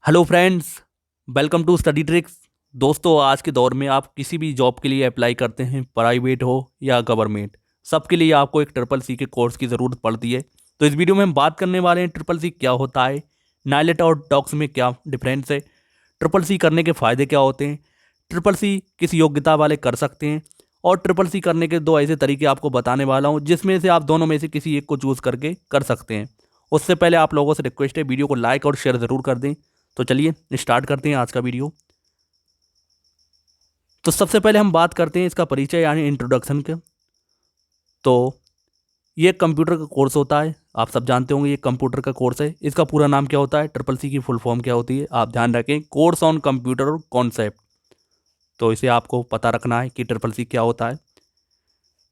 Hello friends, welcome to study tricks. दोस्तों, आज के दौर में आप किसी भी जॉब के लिए अप्लाई करते हैं, प्राइवेट हो या गवर्नमेंट, सबके लिए आपको एक ट्रिपल सी के कोर्स की ज़रूरत पड़ती है। तो इस वीडियो में हम बात करने वाले हैं ट्रिपल सी क्या होता है, नाइलेट और डॉक्स में क्या डिफरेंस है, ट्रिपल सी करने के फ़ायदे क्या होते हैं, ट्रिपल सी किस योग्यता वाले कर सकते हैं, और ट्रिपल सी करने के दो ऐसे तरीके आपको बताने वाला हूँ जिसमें से आप दोनों में से किसी एक को चूज़ करके कर सकते हैं। उससे पहले आप लोगों से रिक्वेस्ट है, वीडियो को लाइक और शेयर ज़रूर कर दें। तो चलिए स्टार्ट करते हैं आज का वीडियो। तो सबसे पहले हम बात करते हैं इसका परिचय यानी इंट्रोडक्शन का। तो ये कंप्यूटर का कोर्स होता है, आप सब जानते होंगे ये कंप्यूटर का कोर्स है। इसका पूरा नाम क्या होता है, ट्रिपल सी की फुल फॉर्म क्या होती है, आप ध्यान रखें, कोर्स ऑन कंप्यूटर और कॉन्सेप्ट। तो इसे आपको पता रखना है कि ट्रिपल सी क्या होता है।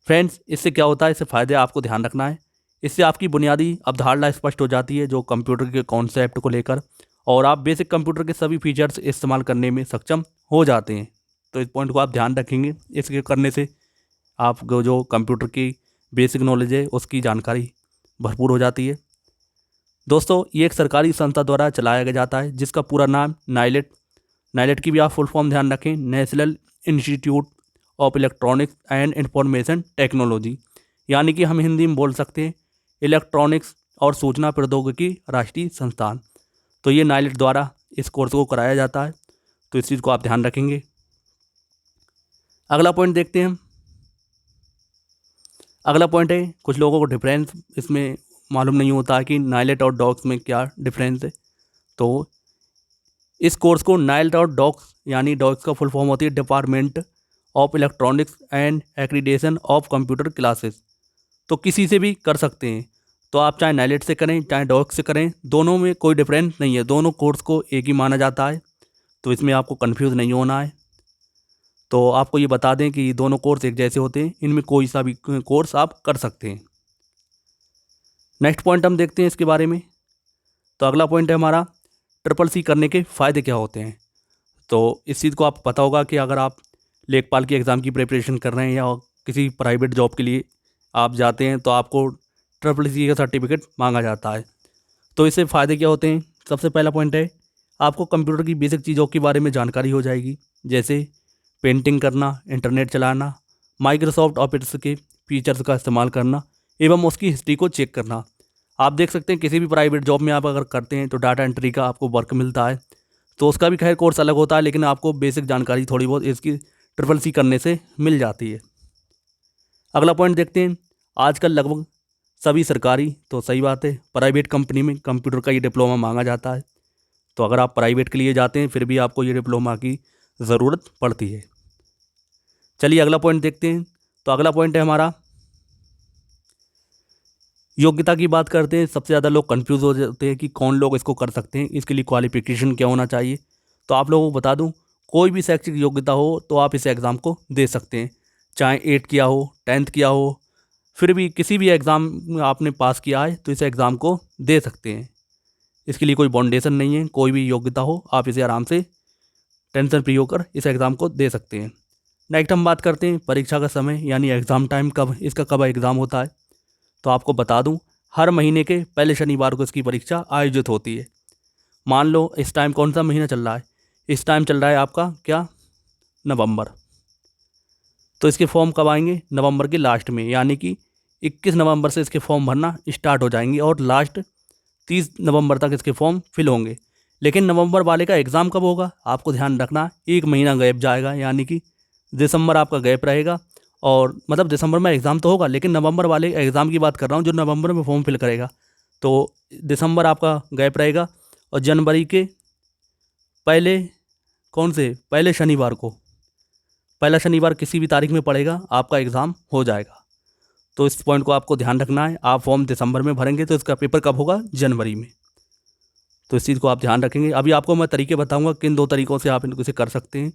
फ्रेंड्स, इससे क्या होता है, इससे फ़ायदे आपको ध्यान रखना है। इससे आपकी बुनियादी अवधारणा स्पष्ट हो जाती है जो कंप्यूटर के कॉन्सेप्ट को लेकर, और आप बेसिक कंप्यूटर के सभी फीचर्स इस्तेमाल करने में सक्षम हो जाते हैं। तो इस पॉइंट को आप ध्यान रखेंगे। इसके करने से आपको जो कंप्यूटर की बेसिक नॉलेज है उसकी जानकारी भरपूर हो जाती है। दोस्तों, ये एक सरकारी संस्था द्वारा चलाया जाता है जिसका पूरा नाम नाइलेट। नाइलेट की भी आप फुल फॉर्म ध्यान रखें, national institute of electronics and information technology, यानी कि हम हिंदी में बोल सकते हैं इलेक्ट्रॉनिक्स और सूचना प्रौद्योगिकी राष्ट्रीय संस्थान। तो ये नाइलेट द्वारा इस कोर्स को कराया जाता है, तो इस चीज़ को आप ध्यान रखेंगे। अगला पॉइंट देखते हैं हम। अगला पॉइंट है, कुछ लोगों को डिफरेंस इसमें मालूम नहीं होता है कि नाइलेट और डॉक्स में क्या डिफरेंस है। तो इस कोर्स को नाइलेट और डॉक्स यानी डॉक्स का फुल फॉर्म होती है department of electronics and accreditation of computer classes. तो किसी से भी कर सकते हैं। तो आप चाहे नाइलेट से करें चाहे डॉक्स से करें, दोनों में कोई डिफरेंस नहीं है, दोनों कोर्स को एक ही माना जाता है। तो इसमें आपको कंफ्यूज नहीं होना है। तो आपको ये बता दें कि दोनों कोर्स एक जैसे होते हैं, इनमें कोई सा भी कोर्स आप कर सकते हैं। नेक्स्ट पॉइंट हम देखते हैं इसके बारे में। तो अगला पॉइंट है हमारा, ट्रिपल सी करने के फ़ायदे क्या होते हैं। तो इस चीज़ को आप पता होगा कि अगर आप लेखपाल की एग्ज़ाम की प्रिपरेशन कर रहे हैं या किसी प्राइवेट जॉब के लिए आप जाते हैं तो आपको ट्रिपल सी का सर्टिफिकेट मांगा जाता है। तो इससे फ़ायदे क्या होते हैं, सबसे पहला पॉइंट है आपको कंप्यूटर की बेसिक चीज़ों के बारे में जानकारी हो जाएगी, जैसे पेंटिंग करना, इंटरनेट चलाना, माइक्रोसॉफ्ट ऑफिस के फीचर्स का इस्तेमाल करना एवं उसकी हिस्ट्री को चेक करना। आप देख सकते हैं किसी भी प्राइवेट जॉब में आप अगर करते हैं तो डाटा एंट्री का आपको वर्क मिलता है, तो उसका भी खैर कोर्स अलग होता है, लेकिन आपको बेसिक जानकारी थोड़ी बहुत इसकी ट्रिपल सी करने से मिल जाती है। अगला पॉइंट देखते हैं, आजकल लगभग सभी सरकारी, तो सही बात है, प्राइवेट कंपनी में कंप्यूटर का ये डिप्लोमा मांगा जाता है। तो अगर आप प्राइवेट के लिए जाते हैं फिर भी आपको ये डिप्लोमा की ज़रूरत पड़ती है। चलिए अगला पॉइंट देखते हैं। तो अगला पॉइंट है हमारा, योग्यता की बात करते हैं। सबसे ज़्यादा लोग कंफ्यूज हो जाते हैं कि कौन लोग इसको कर सकते हैं, इसके लिए क्वालिफिकेशन क्या होना चाहिए। तो आप लोगों को बता दूं, कोई भी शैक्षिक योग्यता हो तो आप इस एग्ज़ाम को दे सकते हैं, चाहे 8 किया हो, 10th किया हो, फिर भी किसी भी एग्ज़ाम में आपने पास किया है तो इस एग्ज़ाम को दे सकते हैं। इसके लिए कोई बाउंडेशन नहीं है, कोई भी योग्यता हो आप इसे आराम से टेंशन फ्री होकर इस एग्ज़ाम को दे सकते हैं। नेक्स्ट हम बात करते हैं परीक्षा का समय यानी एग्ज़ाम टाइम, कब इसका कब एग्ज़ाम होता है। तो आपको बता दूं, हर महीने के पहले शनिवार को इसकी परीक्षा आयोजित होती है। मान लो इस टाइम कौन सा महीना चल रहा है, इस टाइम चल रहा है आपका क्या, नवंबर। तो इसके फॉर्म कब आएंगे, नवंबर के लास्ट में, यानी कि 21 नवंबर से इसके फॉर्म भरना स्टार्ट हो जाएंगे और लास्ट 30 नवंबर तक इसके फॉर्म फिल होंगे। लेकिन नवंबर वाले का एग्ज़ाम कब होगा, आपको ध्यान रखना, एक महीना गैप जाएगा, यानी कि दिसंबर आपका गैप रहेगा। और मतलब दिसंबर में एग्ज़ाम तो होगा, लेकिन नवंबर वाले एग्ज़ाम की बात कर रहा हूँ जो नवंबर में फॉर्म फिल करेगा। तो दिसंबर आपका गैप रहेगा और जनवरी के पहले, कौन से पहले शनिवार को, पहला शनिवार किसी भी तारीख में पड़ेगा, आपका एग्ज़ाम हो जाएगा। तो इस पॉइंट को आपको ध्यान रखना है। आप फॉर्म दिसंबर में भरेंगे तो इसका पेपर कब होगा, जनवरी में। तो इस चीज़ को आप ध्यान रखेंगे। अभी आपको मैं तरीके बताऊंगा किन दो तरीक़ों से आप इनको इसे कर सकते हैं,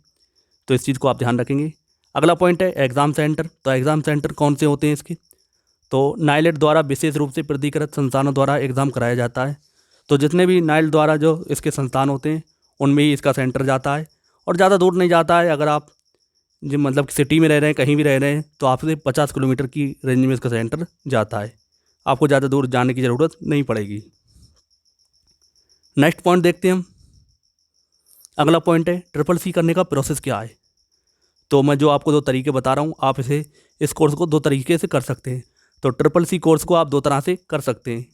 तो इस चीज़ को आप ध्यान रखेंगे। अगला पॉइंट है एग्ज़ाम सेंटर। तो एग्ज़ाम सेंटर कौन से होते हैं इसके, तो नाइलेट द्वारा विशेष रूप से प्राधिकृत संस्थानों द्वारा एग्ज़ाम कराया जाता है। तो जितने भी नाइलेट द्वारा जो इसके संस्थान होते हैं उनमें ही इसका सेंटर जाता है, और ज़्यादा दूर नहीं जाता है। अगर आप जो मतलब सिटी में रह रहे हैं, कहीं भी रह रहे हैं, तो आपसे 50 किलोमीटर की रेंज में इसका सेंटर जाता है, आपको ज़्यादा दूर जाने की ज़रूरत नहीं पड़ेगी। नेक्स्ट पॉइंट देखते हैं हम। अगला पॉइंट है ट्रिपल सी करने का प्रोसेस क्या है। तो मैं जो आपको 2 तरीके बता रहा हूँ, आप इस कोर्स को 2 तरीके से कर सकते हैं। तो ट्रिपल सी कोर्स को आप 2 तरह से कर सकते हैं।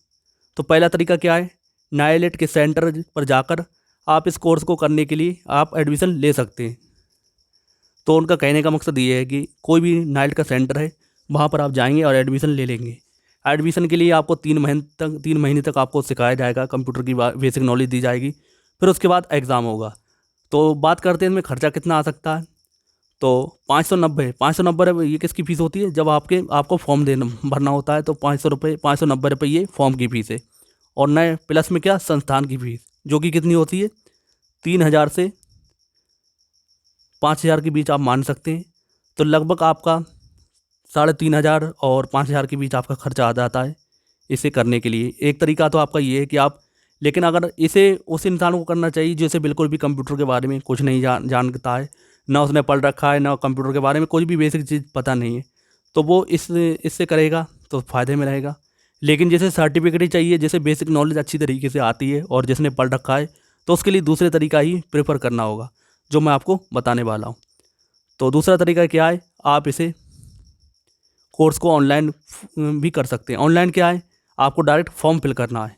तो पहला तरीका क्या है, नाइलेट के सेंटर पर जाकर आप इस कोर्स को करने के लिए आप एडमिशन ले सकते हैं। तो उनका कहने का मकसद ये है कि कोई भी नाइलेट का सेंटर है वहाँ पर आप जाएंगे और एडमिशन ले लेंगे। एडमिशन के लिए आपको 3 महीने तक आपको सिखाया जाएगा, कंप्यूटर की बेसिक नॉलेज दी जाएगी, फिर उसके बाद एग्ज़ाम होगा। तो बात करते हैं इनमें खर्चा कितना आ सकता है। तो 590 ये किसकी फ़ीस होती है, जब आपको फॉर्म देना भरना होता है तो 590 रुपये ये फॉर्म की फ़ीस है। और नए प्लस में क्या, संस्थान की फ़ीस जो कि कितनी होती है 3,000 से 5,000 के बीच आप मान सकते हैं। तो लगभग आपका 3,500 और 5,000 के बीच आपका खर्चा आ जाता है इसे करने के लिए। एक तरीका तो आपका ये है कि आप, लेकिन अगर इसे उस इंसान को करना चाहिए जिसे बिल्कुल भी कंप्यूटर के बारे में कुछ नहीं जानता है, ना उसने पढ़ रखा है, ना कंप्यूटर के बारे में कोई भी बेसिक चीज़ पता नहीं है, तो वो इससे करेगा तो फ़ायदे में रहेगा। लेकिन जिसे सर्टिफिकेट ही चाहिए, जिसे बेसिक नॉलेज अच्छी तरीके से आती है और जिसने पढ़ रखा है, तो उसके लिए दूसरे तरीका ही प्रेफर करना होगा जो मैं आपको बताने वाला हूँ। तो दूसरा तरीका क्या है, आप इसे कोर्स को ऑनलाइन भी कर सकते हैं। ऑनलाइन क्या है, आपको डायरेक्ट फॉर्म फिल करना है।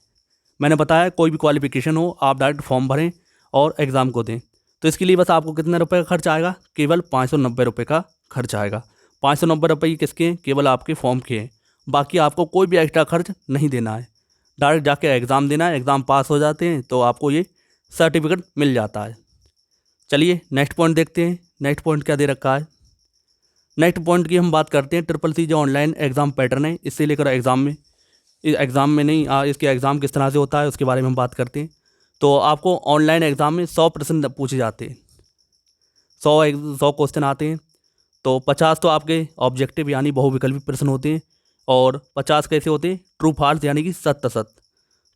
मैंने बताया कोई भी क्वालिफिकेशन हो, आप डायरेक्ट फॉर्म भरें और एग्ज़ाम को दें। तो इसके लिए बस आपको कितने रुपए का खर्च आएगा, केवल 590 रुपये का खर्च आएगा। 590 रुपये किसके हैं, केवल आपके फॉर्म के हैं। बाकी आपको कोई भी एक्स्ट्रा खर्च नहीं देना है, डायरेक्ट जाके एग्ज़ाम देना है। एग्ज़ाम पास हो जाते हैं तो आपको ये सर्टिफिकेट मिल जाता है। चलिए नेक्स्ट पॉइंट देखते हैं। नेक्स्ट पॉइंट क्या दे रखा है। नेक्स्ट पॉइंट की हम बात करते हैं ट्रिपल सी जो ऑनलाइन एग्ज़ाम पैटर्न है, इससे लेकर एग्ज़ाम में नहीं, इसके एग्ज़ाम किस तरह से होता है उसके बारे में हम बात करते हैं। तो आपको ऑनलाइन एग्ज़ाम में 100 प्रश्न पूछे जाते हैं, 100 क्वेश्चन आते हैं। तो 50 तो आपके ऑब्जेक्टिव यानी बहुविकल्पी प्रश्न होते हैं, और 50 कैसे होते हैं, ट्रू फॉल्स यानी कि सत्य असत्य।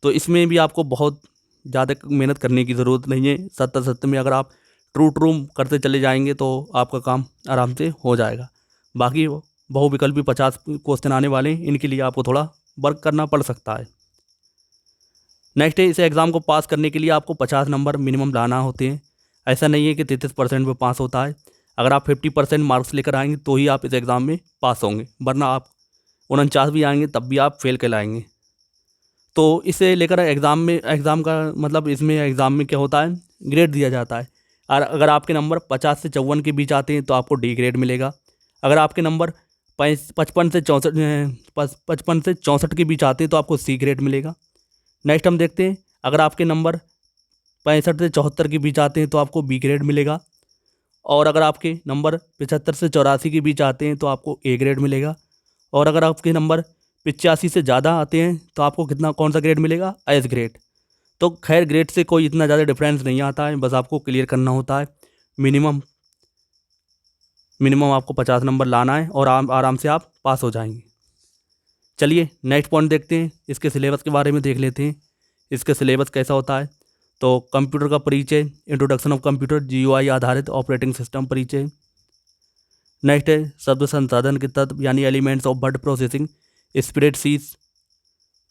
तो इसमें भी आपको बहुत ज़्यादा मेहनत करने की ज़रूरत नहीं है। सत्य असत्य में अगर आप ट्रू करते चले जाएंगे तो आपका काम आराम से हो जाएगा। बाकी बहुविकल्पी 50 क्वेश्चन आने वाले हैं, इनके लिए आपको थोड़ा वर्क करना पड़ सकता है। नेक्स्ट है, इस एग्ज़ाम को पास करने के लिए आपको 50 नंबर मिनिमम लाना होते हैं। ऐसा नहीं है कि 33% में पास होता है। अगर आप 50% मार्क्स लेकर आएंगे तो ही आप इस एग्ज़ाम में पास होंगे, वरना आप 49 भी आएंगे तब भी आप फेल कहलाएंगे। तो इसे लेकर एग्ज़ाम का मतलब, इसमें एग्ज़ाम में क्या होता है, ग्रेड दिया जाता है। और अगर आपके नंबर 50 से 54 के बीच आते हैं तो आपको डी ग्रेड मिलेगा। अगर आपके नंबर 55 से 64 के बीच आते हैं तो आपको सी ग्रेड मिलेगा। नेक्स्ट हम देखते हैं, अगर आपके नंबर 65 से 74 के बीच आते हैं तो आपको बी ग्रेड मिलेगा। और अगर आपके नंबर 75 से 84 के बीच आते हैं तो आपको ए ग्रेड मिलेगा। और अगर आपके नंबर 85 से ज़्यादा आते हैं तो आपको कौन सा ग्रेड मिलेगा, एस ग्रेड। तो खैर ग्रेड से कोई इतना ज़्यादा डिफरेंस नहीं आता है, बस आपको क्लियर करना होता है। मिनिमम आपको 50 नंबर लाना है और आराम से आप पास हो जाएंगे। चलिए नेक्स्ट पॉइंट देखते हैं, इसके सिलेबस के बारे में देख लेते हैं। इसके सिलेबस कैसा होता है। तो कंप्यूटर का परिचय, इंट्रोडक्शन ऑफ कंप्यूटर, GUI आधारित ऑपरेटिंग सिस्टम परिचय। नेक्स्ट है शब्द संसाधन के तत्व यानी elements of word processing, spreadsheets.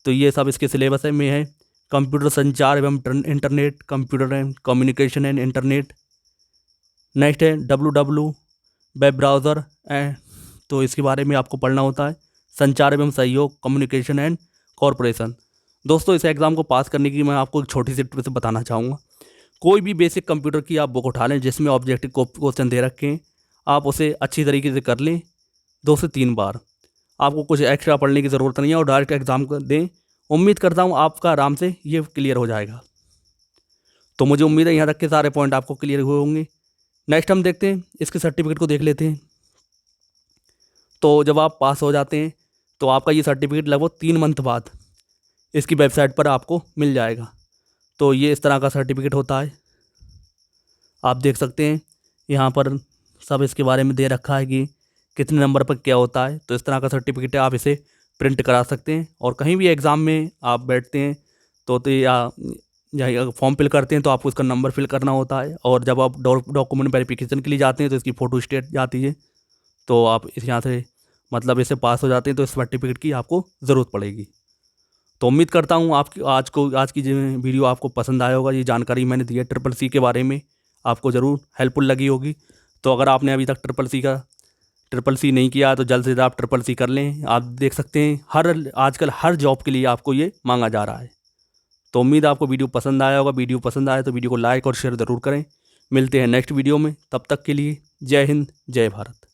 तो ये सब इसके सिलेबस में है। कंप्यूटर संचार एवं internet, computer and communication and internet. Next है WW वेब ब्राउज़र, तो इसके बारे में आपको पढ़ना होता है। संचार एवं सहयोग, कम्युनिकेशन एंड कॉरपोरेशन। दोस्तों इस एग्ज़ाम को पास करने की मैं आपको एक छोटी सी टिप्स बताना चाहूँगा। कोई भी बेसिक कंप्यूटर की आप बुक उठा लें जिसमें ऑब्जेक्टिव क्वेश्चन दे रखे हैं, आप उसे अच्छी तरीके से कर लें 2 से 3 बार। आपको कुछ एक्स्ट्रा पढ़ने की ज़रूरत नहीं है और डायरेक्ट एग्ज़ाम को दें। उम्मीद करता हूँ आपका आराम से ये क्लियर हो जाएगा। तो मुझे उम्मीद है यहाँ तक के सारे पॉइंट आपको क्लियर हुए होंगे। नेक्स्ट हम देखते हैं, इसके सर्टिफिकेट को देख लेते हैं। तो जब आप पास हो जाते हैं तो आपका ये सर्टिफिकेट लगभग 3 मंथ बाद इसकी वेबसाइट पर आपको मिल जाएगा। तो ये इस तरह का सर्टिफिकेट होता है, आप देख सकते हैं यहाँ पर सब इसके बारे में दे रखा है कि कितने नंबर पर क्या होता है। तो इस तरह का सर्टिफिकेट है, आप इसे प्रिंट करा सकते हैं। और कहीं भी एग्ज़ाम में आप बैठते हैं तो या फॉर्म फिल करते हैं तो आपको इसका नंबर फिल करना होता है। और जब आप डॉक्यूमेंट वेरिफिकेशन के लिए जाते हैं तो इसकी फ़ोटो स्टेट जाती है। तो आप इस यहाँ से मतलब इससे पास हो जाते हैं तो इस सर्टिफिकेट की आपको ज़रूरत पड़ेगी। तो उम्मीद करता हूँ आपकी आज की जो वीडियो आपको पसंद आया होगा। ये जानकारी मैंने दी है ट्रिपल सी के बारे में, आपको ज़रूर हेल्पफुल लगी होगी। तो अगर आपने अभी तक ट्रिपल सी नहीं किया तो जल्द से जल्द आप ट्रिपल सी कर लें। आप देख सकते हैं आजकल हर जॉब के लिए आपको ये मांगा जा रहा है। तो उम्मीद है आपको वीडियो पसंद आया होगा। वीडियो पसंद आया तो वीडियो को लाइक और शेयर ज़रूर करें। मिलते हैं नेक्स्ट वीडियो में, तब तक के लिए जय हिंद, जय भारत।